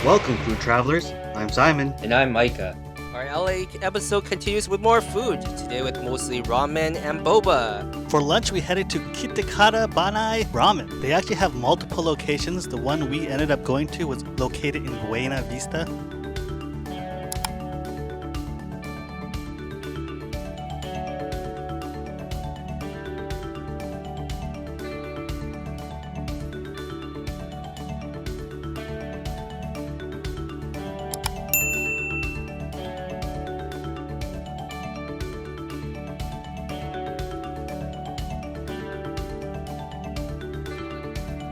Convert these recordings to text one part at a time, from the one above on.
Welcome, food travelers. I'm Simon. And I'm Micah. Our LA episode continues with more food, today with mostly ramen and boba. For lunch, we headed to Kitakata Ban Nai Ramen. They actually have multiple locations. The one we ended up going to was located in Buena Vista.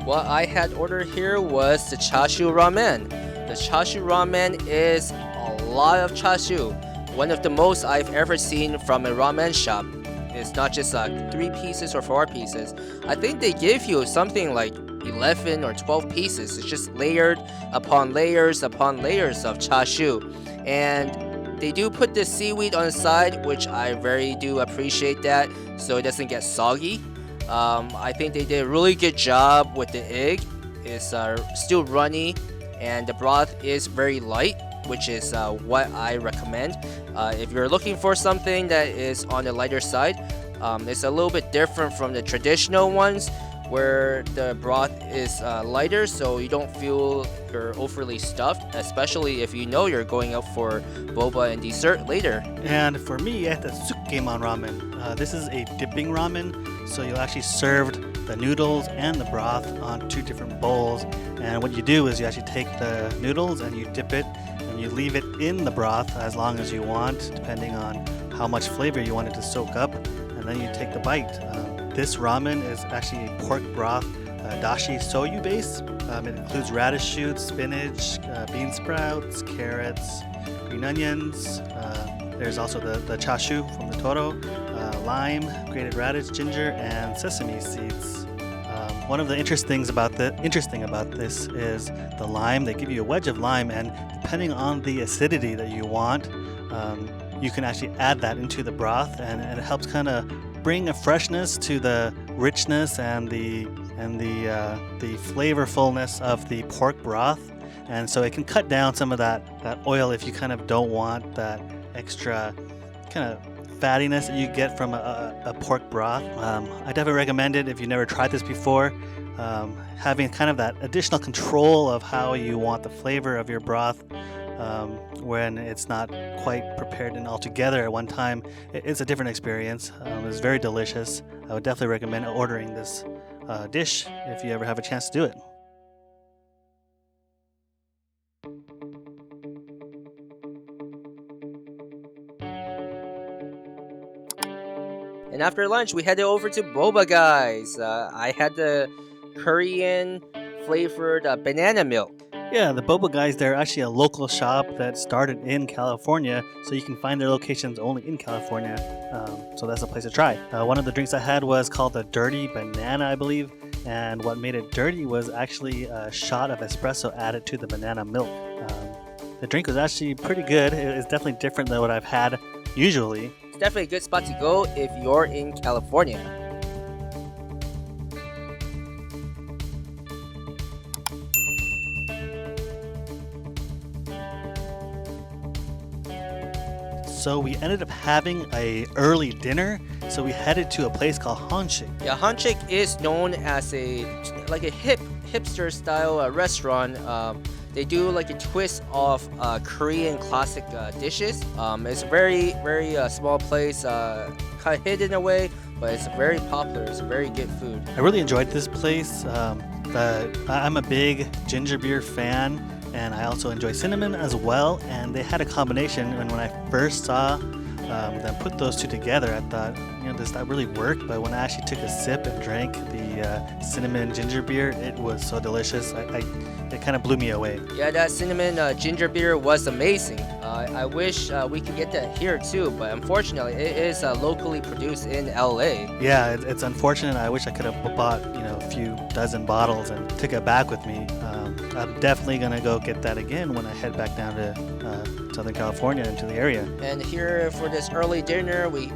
What I had ordered here was the chashu ramen. The chashu ramen is a lot of chashu. One of the most I've ever seen from a ramen shop. It's not just 3 pieces or 4 pieces. I think they give you something like 11 or 12 pieces. It's just layered upon layers of chashu. And they do put the seaweed on the side, which I very do appreciate that, so it doesn't get soggy. I think they did a really good job with the egg. It's still runny, and the broth is very light, which is what I recommend. If you're looking for something that is on the lighter side, it's a little bit different from the traditional ones where the broth is lighter, so you don't feel you're overly stuffed, especially if you know you're going out for boba and dessert later. And for me, I had the Sukkeman ramen. This is a dipping ramen, so you'll actually served the noodles and the broth on 2 different bowls. And what you do is you actually take the noodles and you dip it, and you leave it in the broth as long as you want, depending on how much flavor you want it to soak up, and then you take the bite. This ramen is actually a pork broth dashi soyu base. It includes radish shoots, spinach, bean sprouts, carrots, green onions. There's also the chashu from the toro, lime, grated radish, ginger, and sesame seeds. One of the interesting about this is the lime. They give you a wedge of lime, and depending on the acidity that you want, you can actually add that into the broth, and it helps kind of bring a freshness to the richness and the flavorfulness of the pork broth. And so it can cut down some of that oil if you kind of don't want that extra kind of fattiness that you get from a pork broth. I definitely recommend it if you've never tried this before. Having kind of that additional control of how you want the flavor of your broth when it's not quite prepared and all together at one time, it's a different experience. It's very delicious. I would definitely recommend ordering this dish if you ever have a chance to do it. And after lunch, we headed over to Boba Guys. I had the Korean flavored banana milk. Yeah, the Boba Guys, they're actually a local shop that started in California, so you can find their locations only in California, so that's a place to try. One of the drinks I had was called the Dirty Banana, I believe, and what made it dirty was actually a shot of espresso added to the banana milk. The drink was actually pretty good. It's definitely different than what I've had usually. It's definitely a good spot to go if you're in California. So we ended up having a early dinner, so we headed to a place called Hanshin. Yeah, Hanshin is known as a hipster style restaurant. They do like a twist of Korean classic dishes. It's a very small place, kind of hidden away, but it's very popular. It's very good food. I really enjoyed this place. I'm a big ginger beer fan, and I also enjoy cinnamon as well. And they had a combination, and when I first saw them put those 2 together, I thought, does that really work? But when I actually took a sip and drank the cinnamon ginger beer, it was so delicious. It kind of blew me away. Yeah, that cinnamon ginger beer was amazing. I wish we could get that here too, but unfortunately, it is locally produced in LA. Yeah, it's unfortunate. I wish I could have bought a few dozen bottles and took it back with me. I'm definitely gonna go get that again when I head back down to Southern California into the area. And here for this early dinner, we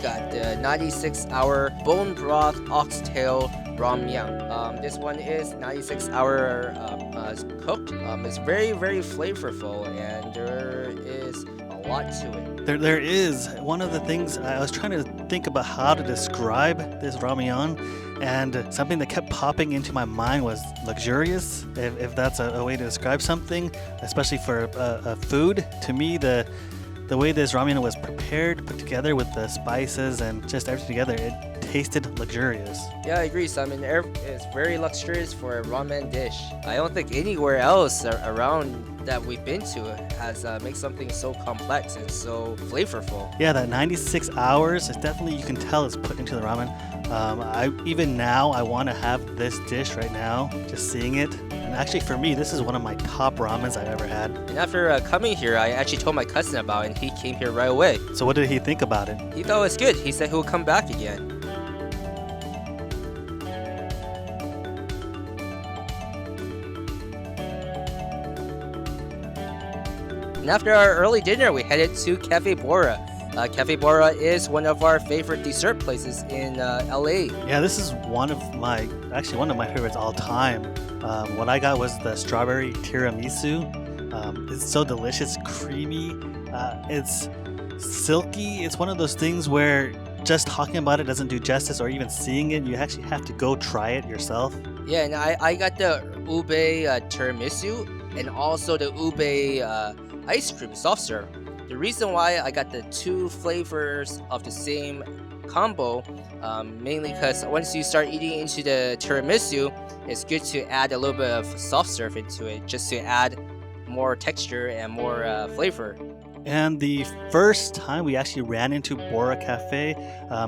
got the 96-hour bone broth oxtail ramyeon. This one is 96-hour cooked. It's very, very flavorful, and there is a lot to it. There is. One of the things I was trying to think about how to describe this ramyeon, and something that kept popping into my mind was luxurious, if that's a way to describe something, especially for a food. To me, the way this ramen was prepared, put together with the spices and just everything together, it tasted luxurious. Yeah, I agree, Simon. It's very luxurious for a ramen dish. I don't think anywhere else around that we've been to has made something so complex and so flavorful. Yeah, that 96 hours is definitely, you can tell it's put into the ramen. Even now, I want to have this dish right now, just seeing it. And actually, for me, this is one of my top ramens I've ever had. And after coming here, I actually told my cousin about it, and he came here right away. So what did he think about it? He thought it was good. He said he'll come back again. And after our early dinner, we headed to Café Bora. Café Bora is one of our favorite dessert places in LA. Yeah, this is one of my favorites all time. What I got was the strawberry tiramisu. It's so delicious, creamy. It's silky. It's one of those things where just talking about it doesn't do justice, or even seeing it. You actually have to go try it yourself. Yeah, and I got the ube tiramisu and also the ube ice cream soft serve. The reason why I got the two flavors of the same combo, mainly because once you start eating into the tiramisu, it's good to add a little bit of soft serve into it, just to add more texture and more flavor. And the first time we actually ran into Bora Cafe,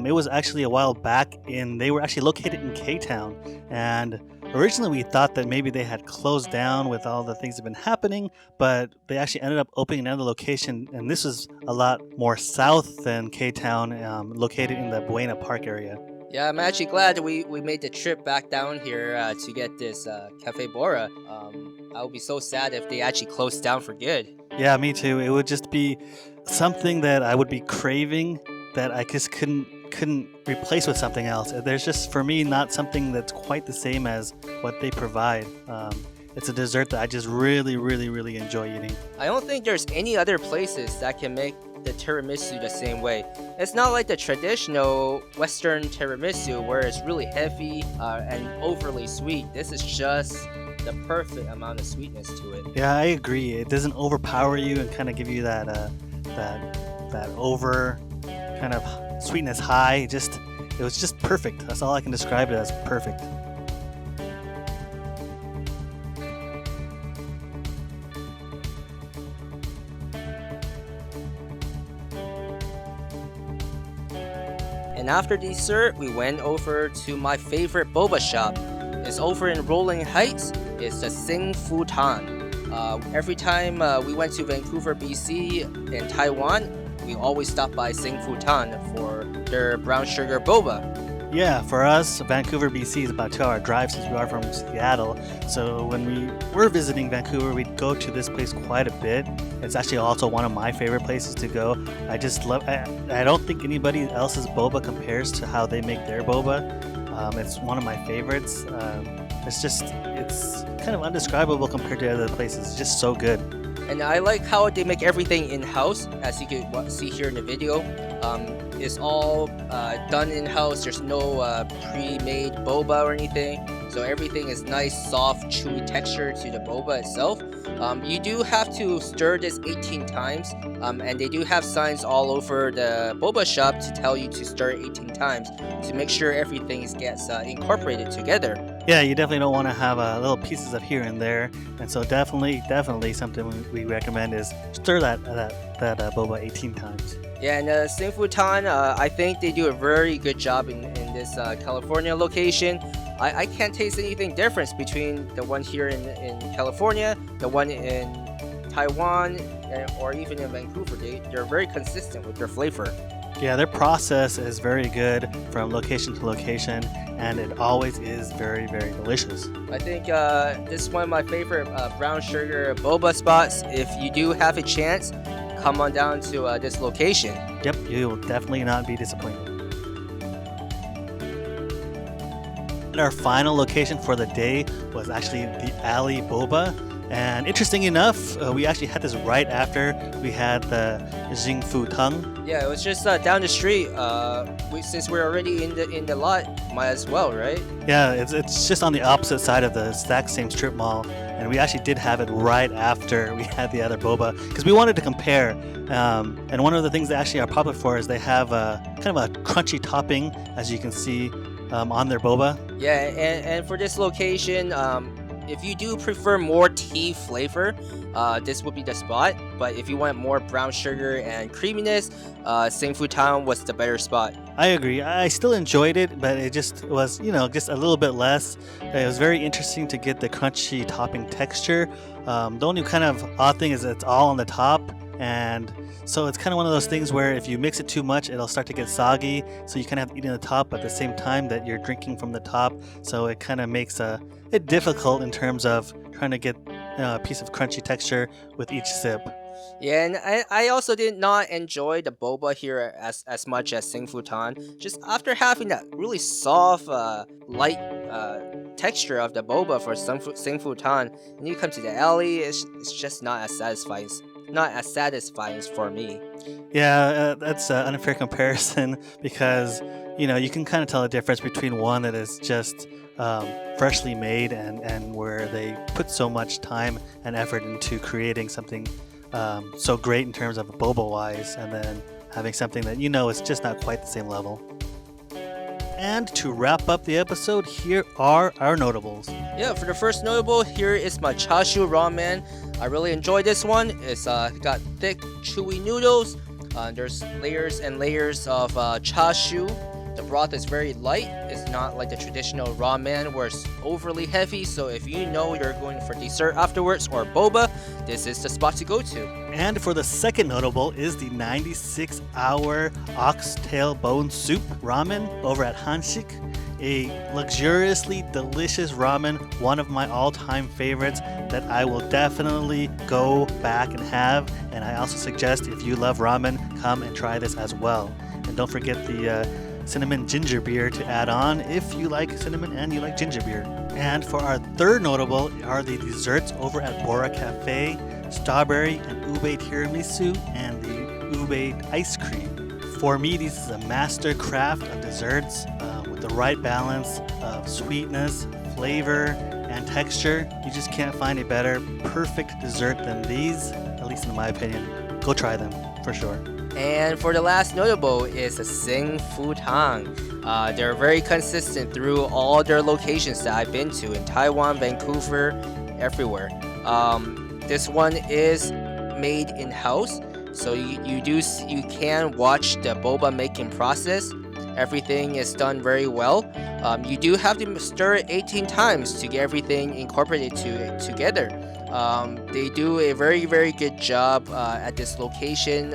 it was actually a while back. They were actually located in K-Town, and originally we thought that maybe they had closed down with all the things that have been happening, but they actually ended up opening another location, and this was a lot more south than K-Town, located in the Buena Park area. Yeah, I'm actually glad that we made the trip back down here to get this Café Bora. I would be so sad if they actually closed down for good. Yeah, me too. It would just be something that I would be craving that I just couldn't replace with something else. There's just, for me, not something that's quite the same as what they provide. It's a dessert that I just really, really, really enjoy eating. I don't think there's any other places that can make the tiramisu the same way. It's not like the traditional Western tiramisu where it's really heavy and overly sweet. This is just the perfect amount of sweetness to it. Yeah, I agree. It doesn't overpower you and kind of give you that over kind of sweetness high. It was just perfect. That's all I can describe it as, perfect. And after dessert, we went over to my favorite boba shop. It's over in Rowland Heights. It's the Xing Fu Tang. Every time we went to Vancouver, BC, and Taiwan, we always stop by Xing Fu Tang for their brown sugar boba. Yeah, for us, Vancouver, BC is about a 2-hour drive since we are from Seattle. So when we were visiting Vancouver, we'd go to this place quite a bit. It's actually also one of my favorite places to go. I just love. I don't think anybody else's boba compares to how they make their boba. It's one of my favorites. It's kind of undescribable compared to other places. It's just so good. And I like how they make everything in-house, as you can see here in the video. It's all done in-house. There's no pre-made boba or anything. So everything is nice, soft, chewy texture to the boba itself. You do have to stir this 18 times, and they do have signs all over the boba shop to tell you to stir 18 times to make sure everything gets incorporated together. Yeah, you definitely don't want to have little pieces of here and there, and so definitely something we recommend is stir that boba 18 times. Yeah, and Xing Fu Tang, I think they do a very good job in this California location. I can't taste anything difference between the one here in California, the one in Taiwan, or even in Vancouver. They're very consistent with their flavor. Yeah, their process is very good from location to location, and it always is very, very delicious. I think this is one of my favorite brown sugar boba spots. If you do have a chance, come on down to this location. Yep, you will definitely not be disappointed. And our final location for the day was actually the Alley Boba. And interesting enough, we actually had this right after we had the Xing Fu Tang. Yeah, it was just down the street. Since we're already in the lot, might as well, right? Yeah, it's just on the opposite side of the exact same strip mall. And we actually did have it right after we had the other boba because we wanted to compare. And one of the things they actually are popular for is they have kind of a crunchy topping, as you can see on their boba. Yeah, and for this location, if you do prefer more tea flavor, this would be the spot. But if you want more brown sugar and creaminess, Xing Fu Tang was the better spot. I agree. I still enjoyed it, but it just was, just a little bit less. It was very interesting to get the crunchy topping texture. The only kind of odd thing is it's all on the top. And so it's kind of one of those things where if you mix it too much, it'll start to get soggy. So you kind of have to eat in the top at the same time that you're drinking from the top. So it kind of makes it difficult in terms of trying to get a piece of crunchy texture with each sip. Yeah, and I also did not enjoy the boba here as much as Xing Fu Tang. Just after having that really soft, light texture of the boba for Xing Fu Tang, when you come to the alley, it's just not as satisfying. Not as satisfying for me. Yeah, that's an unfair comparison because you can kind of tell the difference between one that is just freshly made and where they put so much time and effort into creating something so great in terms of boba wise, and then having something that is just not quite the same level. And to wrap up the episode, here are our notables. Yeah, for the first notable, here is my Shu Ramen. I really enjoyed this one. It's got thick, chewy noodles. There's layers and layers of chashu. The broth is very light. It's not like the traditional ramen where it's overly heavy. So if you're going for dessert afterwards or boba, this is the spot to go to. And for the second notable is the 96-hour oxtail bone soup ramen over at Hanshin. A luxuriously delicious ramen, one of my all-time favorites that I will definitely go back and have. And I also suggest if you love ramen, come and try this as well. And don't forget the cinnamon ginger beer to add on if you like cinnamon and you like ginger beer. And for our third notable are the desserts over at Bora Cafe, strawberry and ube tiramisu and the ube ice cream. For me, this is a master craft of desserts with the right balance of sweetness, flavor, and texture. You just can't find a better perfect dessert than these, at least in my opinion. Go try them for sure. And for the last notable is the Xing Fu Tang. They're very consistent through all their locations that I've been to in Taiwan, Vancouver, everywhere. This one is made in-house, so you can watch the boba making process. Everything is done very well. You do have to stir it 18 times to get everything incorporated together. They do a very, very good job at this location.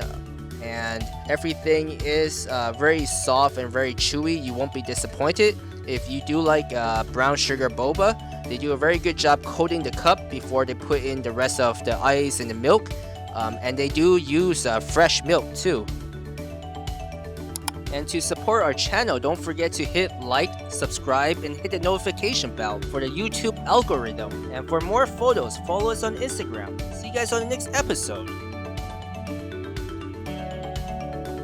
And everything is very soft and very chewy. You won't be disappointed. If you do like brown sugar boba, they do a very good job coating the cup before they put in the rest of the ice and the milk. And they do use fresh milk too. And to support our channel, don't forget to hit like, subscribe, and hit the notification bell for the YouTube algorithm. And for more photos, follow us on Instagram. See you guys on the next episode.